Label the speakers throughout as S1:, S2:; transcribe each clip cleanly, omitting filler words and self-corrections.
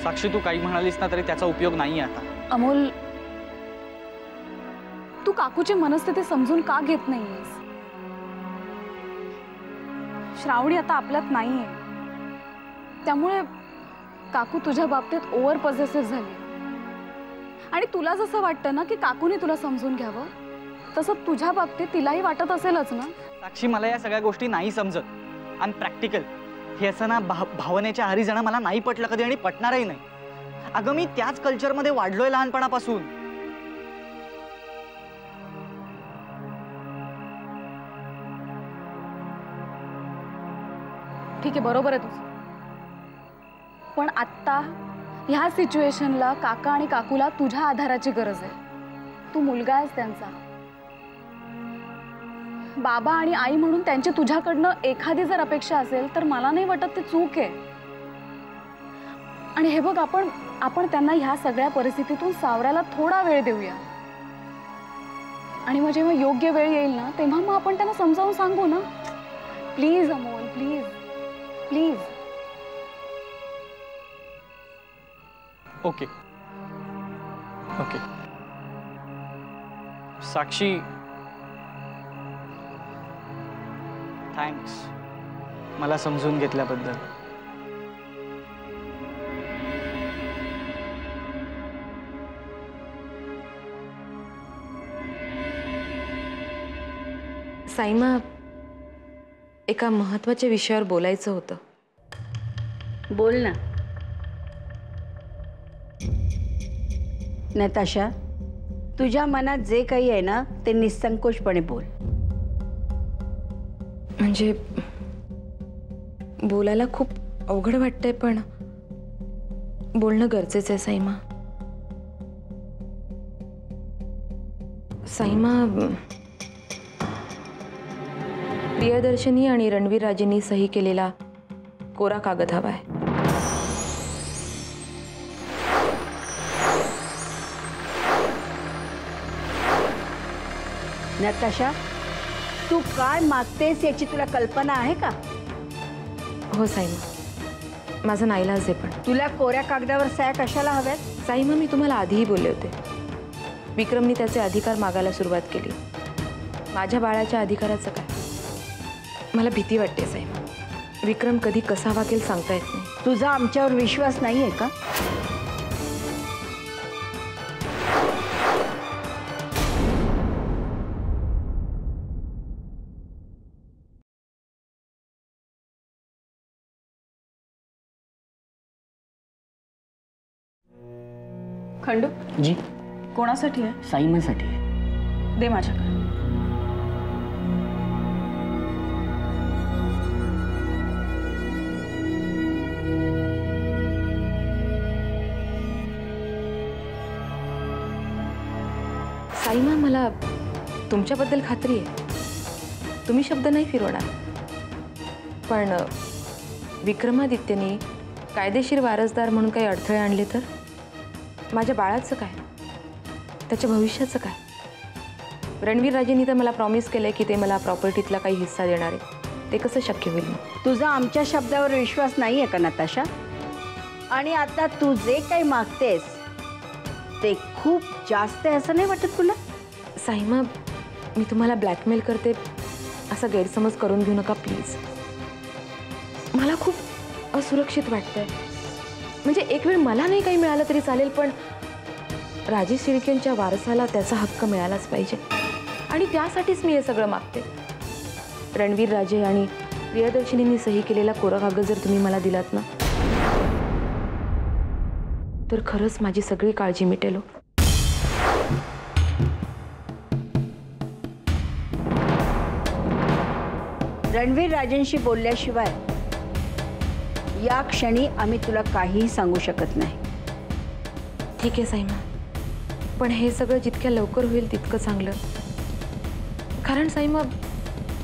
S1: साक्षी तू काही म्हणालीस ना तरी त्याचा उपयोग नाही आता.
S2: अमोल, तू काकूची मनस्थिती समजून का घेत नाहीयेस? श्रावणी आता आपल्यात नाहीये, त्यामुळे काकू तुझ्या बाबतीत ओव्हर पॉझिटिव्ह झाली. आणि तुला जसं वाटतं ना की काकूने तुला समजून घ्यावं, तसं तुझ्या बाबतीत तिलाही वाटत असेलच ना.
S1: साक्षी, मला या सगळ्या गोष्टी नाही समजत. आणि प्रॅक्टिकल हे असं ना भावनेच्या आहारी जाणं मला नाही पटलं कधी आणि पटणारही नाही. अगं मी त्याच कल्चरमध्ये वाढलोय लहानपणापासून.
S2: ठीक आहे, बरोबर आहे तुझं, पण आत्ता ह्या सिच्युएशनला काका आणि काकूला तुझ्या आधाराची गरज आहे. तू मुलगा आहेस त्यांचा. बाबा आणि आई म्हणून त्यांची तुझ्याकडनं एखादी जर अपेक्षा असेल तर मला नाही वाटत ते चूक आहे. आणि हे बघ, आपण त्यांना ह्या सगळ्या परिस्थितीतून सावरायला थोडा वेळ देऊया. आणि मग जेव्हा योग्य वेळ येईल ना तेव्हा मग आपण त्यांना समजावून सांगू ना. Please Amol, please please.
S1: Okay okay Sakshi, thanks मला समजून घेतल्याबद्दल.
S3: साईमा, एका महत्त्वाच्या विषयावर बोलायचं होतं.
S4: बोल ना. नताशा, तुझ्या मनात जे काही आहे ना ते निसंकोचपणे बोल.
S3: म्हणजे बोलायला खूप अवघड वाटतंय, पण बोलणं गरजेचं आहे साईमा. साईमा, प्रियदर्शनी आणि रणवीर राजेंनी सही केलेला कोरा कागद हवा आहे.
S4: नताशा, तू काय मागतेस याची तुला कल्पना आहे का?
S3: हो साईमा, माझा नाईलाज आहे, पण
S4: तुला कोऱ्या कागदावर सह्या कशाला हव्यात?
S3: साईमा, मी तुम्हाला आधीही बोलले होते. विक्रमने त्याचे अधिकार मागायला सुरुवात केली. माझ्या बाळाच्या अधिकाराचं काय? मला भीती वाटते साईमा. विक्रम कधी कसा वागेल सांगता येत नाही.
S4: तुझा आमच्यावर विश्वास नाहीये का?
S2: खंडू
S5: जी,
S2: कोणासाठी आहे?
S5: साईमासाठी.
S2: दे माझ्याकडे.
S3: साईमा, मला तुमच्याबद्दल खात्री आहे. तुम्ही शब्द नाही फिरवणार. पण विक्रमादित्यने कायदेशीर वारसदार म्हणून काही अडथळे आणले तर माझ्या बाळाचं काय? त्याच्या भविष्याचं काय? रणवीर राजेंनी तर मला प्रॉमिस केलंय की ते मला प्रॉपर्टीतला काही हिस्सा देणार आहे. ते कसं शक्य होईल?
S4: तुझा आमच्या शब्दावर विश्वास नाहीये का नताशा? आणि आता तू जे काही मागतेस ते खूप जास्त आहे असं नाही वाटत तुला?
S3: साईमा, मी तुम्हाला ब्लॅकमेल करते असा गैरसमज करून घेऊ नका प्लीज. मला खूप असुरक्षित वाटतंय. म्हणजे एक वेळ मला नाही काही मिळालं तरी चालेल, पण राजेश शिर्केंच्या वारसाला त्याचा हक्क मिळालाच पाहिजे. आणि त्यासाठीच मी हे सगळं मागते. रणवीर राजे आणि प्रियदर्शनींनी सही केलेला कोरा कागद जर तुम्ही मला दिलात ना तर खरंच माझी सगळी काळजी मिटेल.
S4: रणवीर राजेंशी बोलल्याशिवाय या क्षणी आम्ही तुला काहीही सांगू शकत नाही.
S3: ठीक आहे साईमा, पण हे सगळं जितक्या लवकर होईल तितकं चांगलं. कारण साईमा,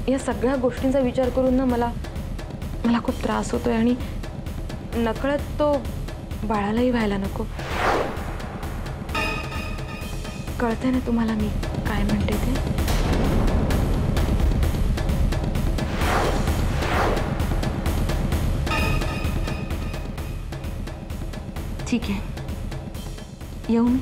S3: या सगळ्या गोष्टींचा विचार करून ना मला खूप त्रास होतोय आणि नकळत तो बाळालाही व्हायला नको. कळतंय ना तुम्हाला मी काय म्हणते ते? ठीक आहे, येऊ मी?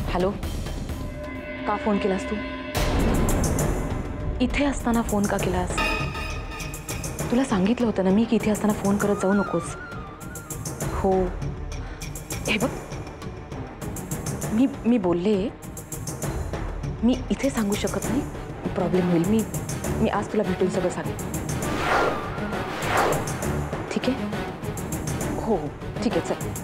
S3: हॅलो, का फोन केलास तू? इथे असताना फोन का केलास? तुला सांगितलं होतं ना मी की इथे असताना फोन करत जाऊ नकोस. हो, हे बघ, मी बोलले, मी इथे सांगू शकत नाही, प्रॉब्लेम होईल. मी आज तुला भेटून सगळं सांगेन. ठीक आहे? हो हो, ठीक आहे, चल.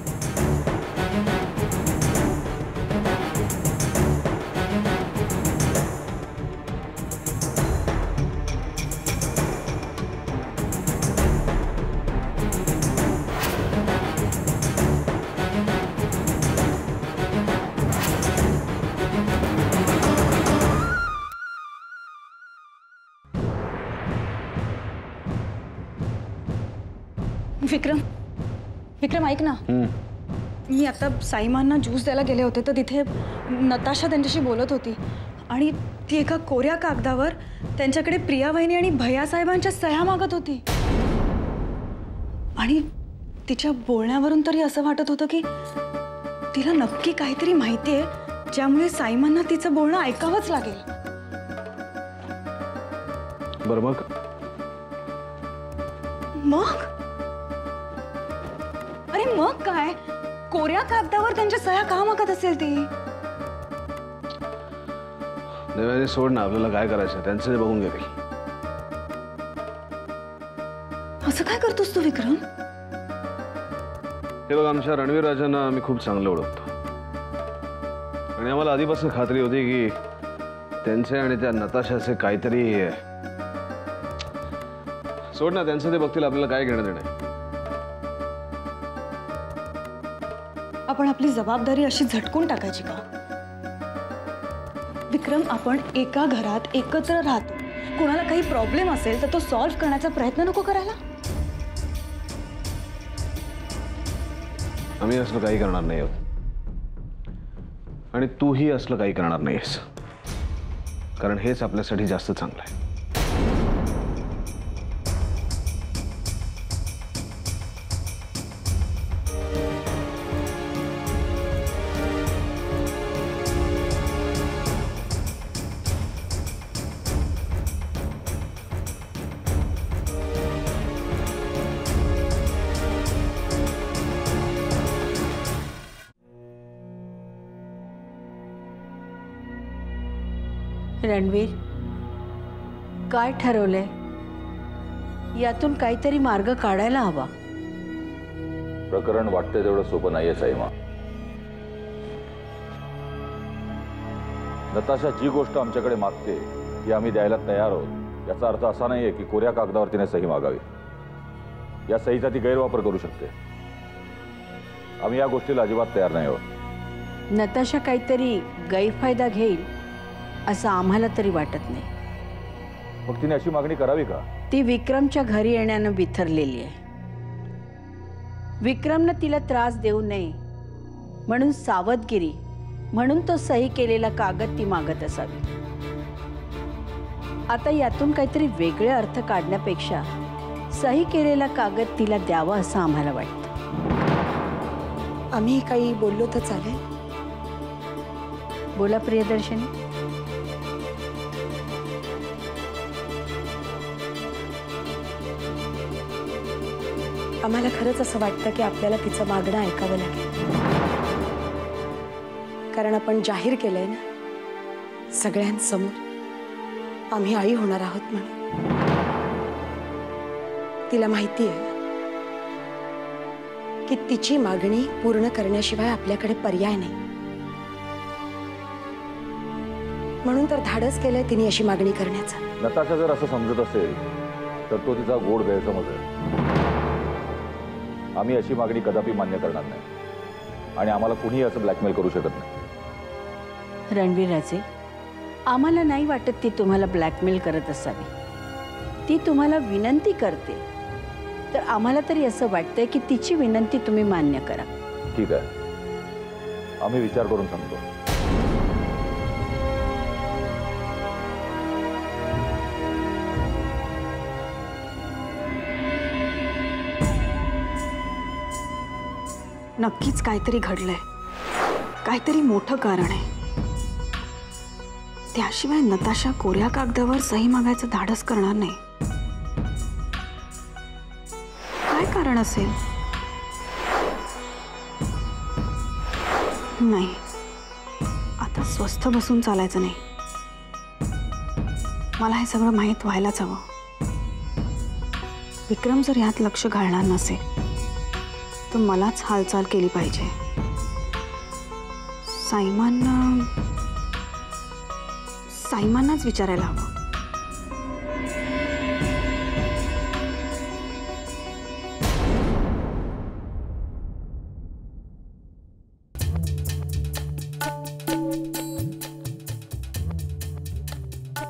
S2: विक्रम ऐक ना. मी आता साईमांना ज्यूस द्यायला गेले होते तर तिथे नताशा त्यांच्याशी बोलत होती आणि ती एका कोऱ्या कागदावर त्यांच्याकडे प्रिया वहिनी आणि भैया साहेबांच्या सह्या मागत होती. आणि तिच्या बोलण्यावरून तरी असं वाटत होतं की तिला नक्की काहीतरी माहिती आहे ज्यामुळे साईमांना तिचं बोलणं ऐकावंच लागेल.
S5: बरं
S2: मग अरे मग काय, कोऱ्या कागदावर त्यांच्या सह्या का मागत असेल ती?
S5: देवाने सोड ना, आपल्याला काय करायचं त्यांचं ते बघून घे.
S2: असं काय करतोस तू विक्रम?
S5: हे बघ, आमच्या रणवीर राजांना आम्ही खूप चांगलं ओळखतो आणि आम्हाला आधीपासून खात्री होती की त्यांचे आणि त्या नताशाचे काहीतरी. सोड ना, त्यांचं ते बघतील, आपल्याला काय घेणं देणं.
S2: आपण आपली जबाबदारी अशी झटकून टाकायची का? विक्रम, आपण एका घरात एकत्र राहतो, कोणाला काही प्रॉब्लेम असेल तर तो सॉल्व्ह करण्याचा प्रयत्न नको करायला?
S5: आम्ही असलं काही करणार नाही आहोत आणि तूही असलं काही करणार नाहीस, कारण हेच आपल्यासाठी जास्त चांगलं आहे.
S4: रणवीर, काय ठरवलंय? यातून काहीतरी मार्ग काढायला हवा.
S6: प्रकरण वाटते तेवढं सोपं नाहीये साईमा. नताशा जी गोष्ट आमच्याकडे मागते ती आम्ही द्यायला तयार आहोत, याचा अर्थ असा नाहीये की कोऱ्या कागदावर तिने सही मागावी. या सहीचा ती गैरवापर करू शकते. आम्ही या गोष्टीला अजिबात तयार नाही आहोत.
S4: नताशा काहीतरी गैरफायदा घेईल असं आम्हाला तरी वाटत नाही.
S6: मग तिने अशी मागणी करावी का?
S4: ती विक्रमच्या घरी येण्यानं बिथरलेली आहे. विक्रमनं तिला त्रास देऊ नये म्हणून सावधगिरी म्हणून तो सही केलेला कागद ती मागत असावी. आता यातून काहीतरी वेगळे अर्थ काढण्यापेक्षा सही केलेला कागद तिला द्यावा असं आम्हाला वाटतं.
S2: आम्ही काही बोललो तर चालेल?
S4: बोला प्रियदर्शनी.
S2: आम्हाला खरंच असं वाटतं की आपल्याला तिचं मागणं ऐकावं लागेल, कारण आपण जाहीर केलंय ना सगळ्यांसमोर आम्ही आई होणार आहोत म्हणून. तिला माहिती आहे की तिची मागणी पूर्ण करण्याशिवाय आपल्याकडे पर्याय नाही, म्हणून तर धाडस केलंय तिने अशी मागणी करण्याचं.
S6: नताशा जर असं समजत असेल तर तो तिचा गोड गैरसमज आहे. आम्ही अशी मागणी कदापि मान्य करणार नाही आणि आम्हाला कुणीही असं ब्लॅकमेल करू शकत नाही.
S4: रणवीर राजे, आम्हाला नाही वाटत ती तुम्हाला ब्लॅकमेल करत असावी. ती तुम्हाला विनंती करते तर आम्हाला तरी असं वाटतंय की तिची विनंती तुम्ही मान्य करा.
S6: ठीक आहे, आम्ही विचार करून सांगतो.
S7: नक्कीच काहीतरी घडलंय, काहीतरी मोठं कारण आहे. त्याशिवाय नताशा कोऱ्या कागदावर सही मागायचं धाडस करणार नाही. काय कारण असेल? नाही, आता स्वस्थ बसून चालायचं नाही. मला हे सगळं माहीत व्हायलाच हवं. विक्रम जर यात लक्ष घालणार नसेल तर मलाच हालचाल केली पाहिजे. साईमांनाच विचारायला हवं.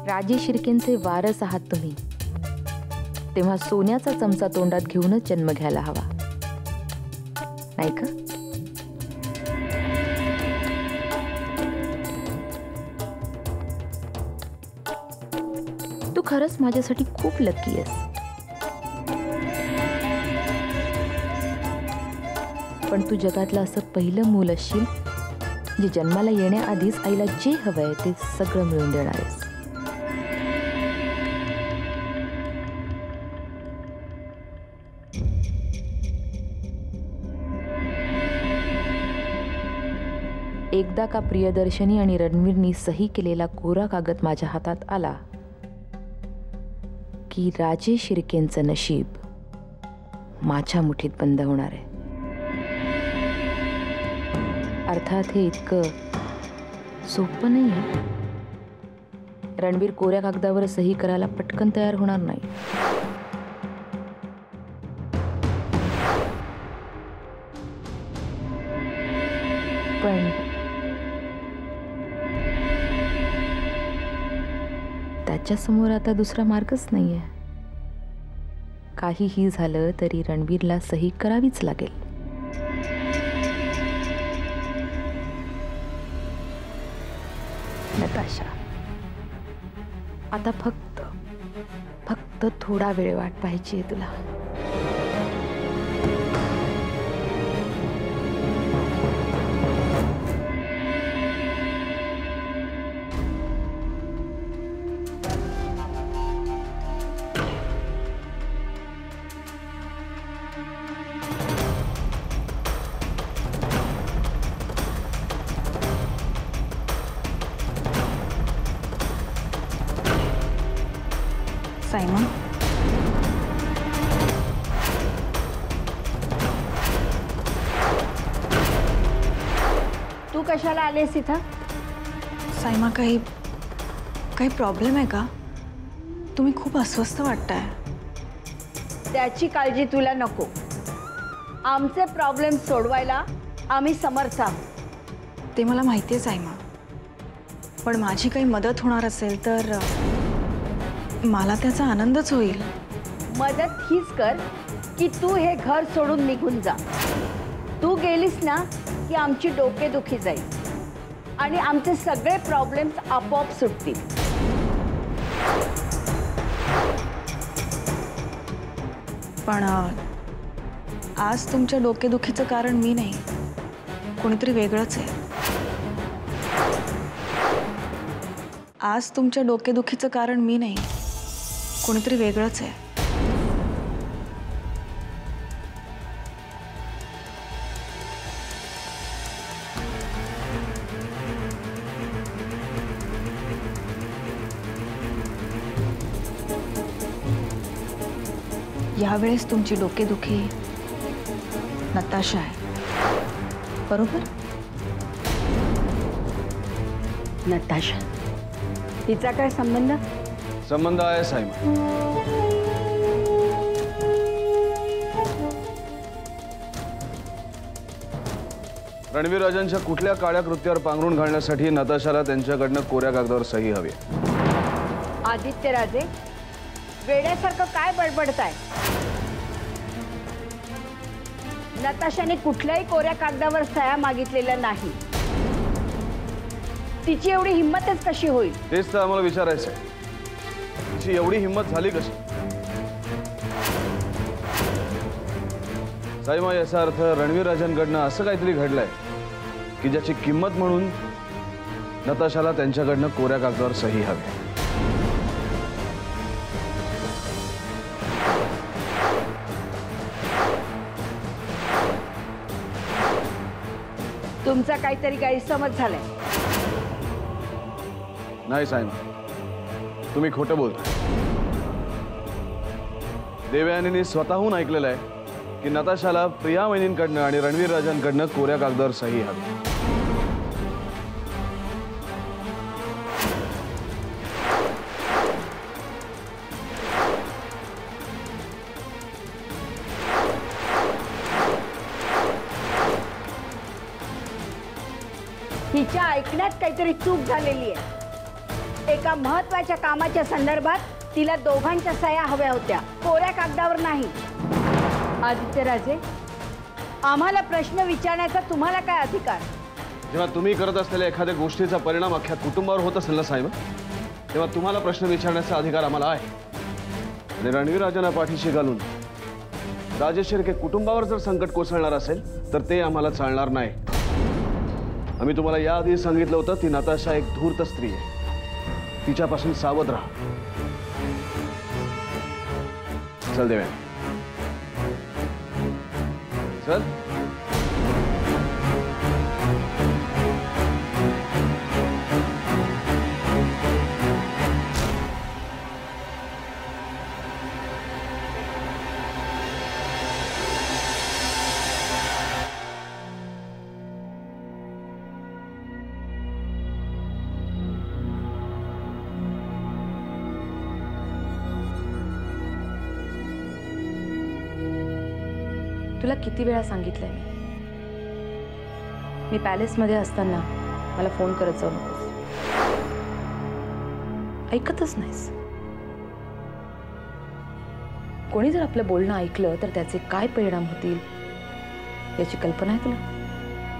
S3: राजेश शिर्केंचे वारस आहात तुम्ही, तेव्हा सोन्याचा चमचा तोंडात घेऊनच जन्म घ्यायला हवा, नाही का? तू खरंच माझ्यासाठी खूप लकी आहेस. पण तू जगातलं असं पहिलं मूल असशील जे जन्माला येण्याआधीच आईला जे हवंय ते सगळं मिळवून देणार आहेस. एकदा का प्रियदर्शनी आणि रणवीरनी सही केलेला कोरा कागद माझ्या हातात आला की राजेश शिर्केंचं नशीब माझ्या मुठीत बंद होणार आहे. अर्थात हे इतकं सोपं नाही. रणवीर कोऱ्या कागदावर सही करायला पटकन तयार होणार नाही. पण त्याच्यासमोर आता दुसरा मार्गच नाहीये. काहीही झालं तरी रणवीरला सही करावीच लागेल. नताशा, आता फक्त थोडा वेळ वाट पाहिजे तुला.
S7: सायमन,
S4: तू कशाला आलेस इथं?
S7: सायमा, काही प्रॉब्लेम आहे का? तुम्ही खूप अस्वस्थ वाटताय.
S4: त्याची काळजी तुला नको. आमचे प्रॉब्लेम सोडवायला आम्ही समर्थ आहोत.
S7: ते मला माहिती आहे सायमा, पण माझी काही मदत होणार असेल तर मला त्याचा आनंदच होईल.
S4: मदत हीच कर की तू हे घर सोडून निघून जा. तू गेलीस ना की आमची डोकेदुखी जाईल आणि आमचे सगळे प्रॉब्लेम्स आपोआप सुटतील.
S7: पण आज तुमच्या डोकेदुखीचं कारण मी नाही, कोणीतरी वेगळंच आहे. आज तुमच्या डोकेदुखीचं कारण मी नाही, कोणीतरी वेगळंच आहे. यावेळेस तुमची डोकेदुखी नताशा आहे, बरोबर?
S4: नताशा, तिचा काय संबंध?
S5: संबंध आहे सायमा. रणवीर राजांच्या कुठल्या काळ्या कृत्यावर पांघरून घालण्यासाठी नताशाला त्यांच्याकडनं कोऱ्या कागदावर सही हवी.
S4: आदित्यराजे, वेड्यासारखं काय बडबडताय? नताशाने कुठल्याही कोऱ्या कागदावर सह्या मागितलेल्या नाही. तिची एवढी हिंमतच कशी होईल?
S5: तेच तर आम्हाला विचारायचं आहे. तिची एवढी हिंमत झाली कशी? साईमा, याचा अर्थ रणवीर राजांकडनं असं काहीतरी घडलंय की ज्याची किंमत म्हणून नताशाला त्यांच्याकडनं कोऱ्या कागदावर सही हवी.
S4: तुमचा काहीतरी गैरसमज झालाय.
S5: नाही साईमा, तुम्ही खोटं बोलता. देवयानीने स्वतःहून ऐकलेलं आहे की नताशाला प्रिया वहिनींकडनं आणि रणवीर राजांकडनं कोऱ्या कागदावर सही हवी.
S4: हिच्या ऐकण्यात काहीतरी चूक झालेली आहे. एका महत्वाच्या कामाच्या संदर्भात तिला दोघांच्या सह्या हव्या होत्या, कोऱ्या कागदावर नाही. आदित्यराजे, आम्हाला प्रश्न विचारण्याचा तुम्हाला काय अधिकार?
S5: जेव्हा तुम्ही करत असलेल्या एखाद्या गोष्टीचा परिणाम अख्ख्या कुटुंबावर होत असेल ना साहेब, तेव्हा तुम्हाला प्रश्न विचारण्याचा अधिकार आम्हाला आहे. आणि रणवीर राजांना पाठीशी घालून राजेश्वर के कुटुंबावर जर संकट कोसळणार असेल तर ते आम्हाला चालणार नाही. आम्ही तुम्हाला याआधी सांगितलं होतं, ती नताशा एक धूर्त स्त्री आहे, तिच्यापासून सावध राहा. चल देव्या, चल.
S3: तुला किती वेळा सांगितलंय मी पॅलेसमध्ये असताना मला फोन करत जाऊ नकोस. ऐकतच नाहीस. कोणी जर आपलं बोलणं ऐकलं तर त्याचे काय परिणाम होतील याची कल्पना आहे तुला?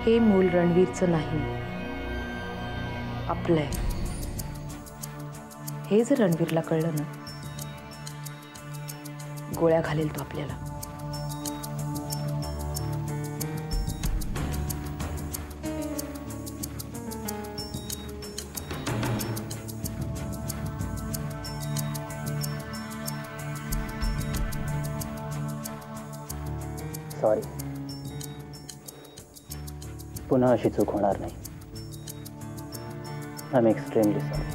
S3: हे मूल रणवीरचं नाही, आपलं आहे. हे जर रणवीरला कळलं ना, गोळ्या घालेल तो आपल्याला.
S8: सॉरी, पुन्हा अशी चूक होणार नाही. I am extremely sorry.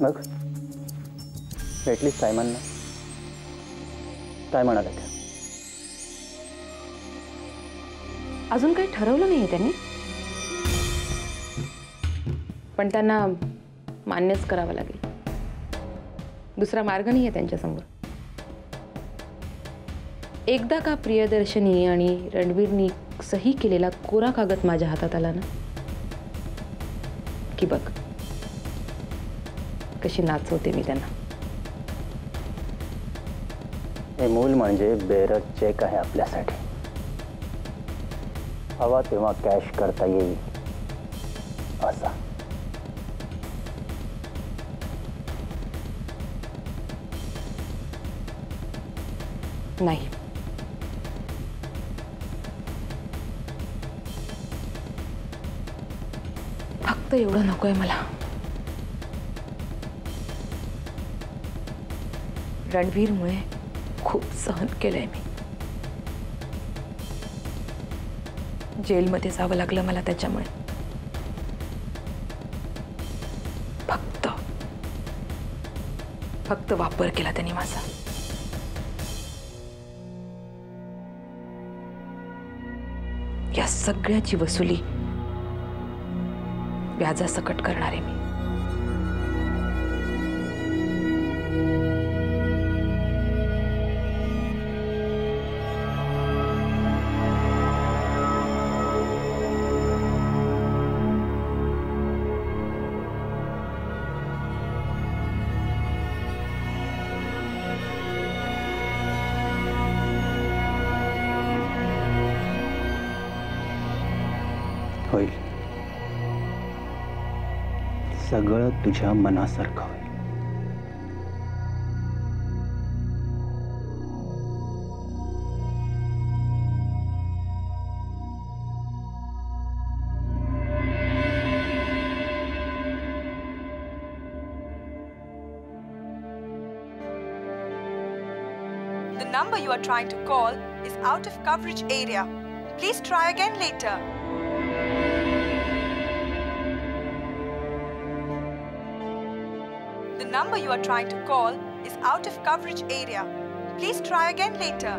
S8: मग भेटलीस सायमनला? काय म्हणाला त्या?
S3: अजून काही ठरवलं नाहीये त्यांनी, पण त्यांना मान्यच करावं लागेल. दुसरा मार्ग नाही आहे त्यांच्यासमोर. एकदा का प्रियदर्शनी आणि रणवीरनी सही केलेला कोरा कागद माझ्या हातात आला ना, की बघ कशी नाचवते मी त्यांना.
S8: हे मूल म्हणजे बेरड चेक आहे आपल्यासाठी. हवा तेव्हा कॅश करता येईल असा.
S3: नाही, फक्त एवढं नकोय मला. रणवीरमुळे खूप सहन केलंय मी. जेलमध्ये जावं लागलं मला त्याच्यामुळे. फक्त वापर केला त्यांनी माझा. या सगळ्याची वसुली व्याजासकट करणार आहे मी.
S8: सगळं तुझ्या मनासारखं होईल.
S9: The number you are trying to call is out of coverage area. Please try again later. The number you are trying to call is out of coverage area. Please try again later.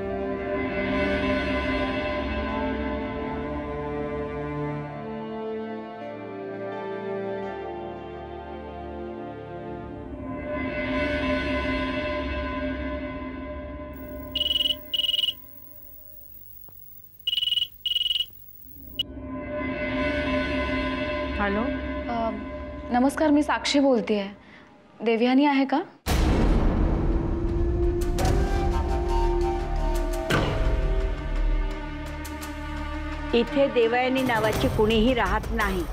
S2: Hello. नमस्कार, मी साक्षी बोलतेय. देवयानी आहे का?
S4: इथे देवयानी नावाची कुणीही राहत नाही.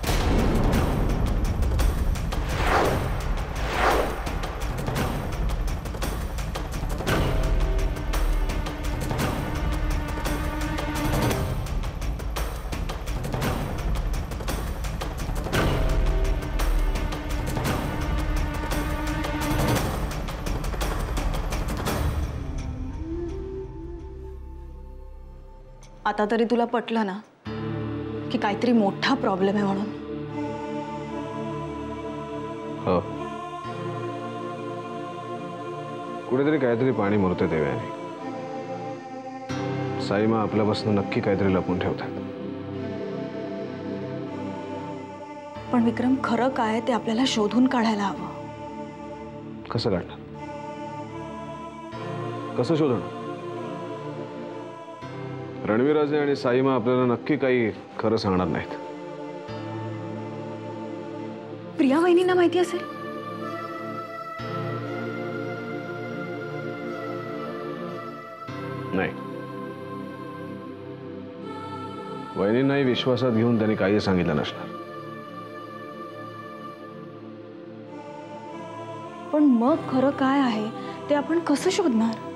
S7: आता तरी तुला पटलं ना की काहीतरी मोठा प्रॉब्लेम आहे म्हणून?
S5: हो, कुठेतरी काहीतरी पाणी मुरते देवयानी. साईमा आपल्यापासून नक्की काहीतरी लपून ठेवतात.
S7: पण विक्रम, खरं काय ते आपल्याला शोधून काढायला हवं.
S5: कसं काढणार? कसं शोधणार? रणवीराजे आणि साईमा आपल्याला नक्की काही खरं सांगणार नाहीत.
S7: प्रिया वहिनींना माहिती असेल?
S5: नाही, वहिनींनाही विश्वासात घेऊन त्यांनी काही सांगितलं नसणार.
S7: पण मग खरं काय आहे ते आपण कसं शोधणार?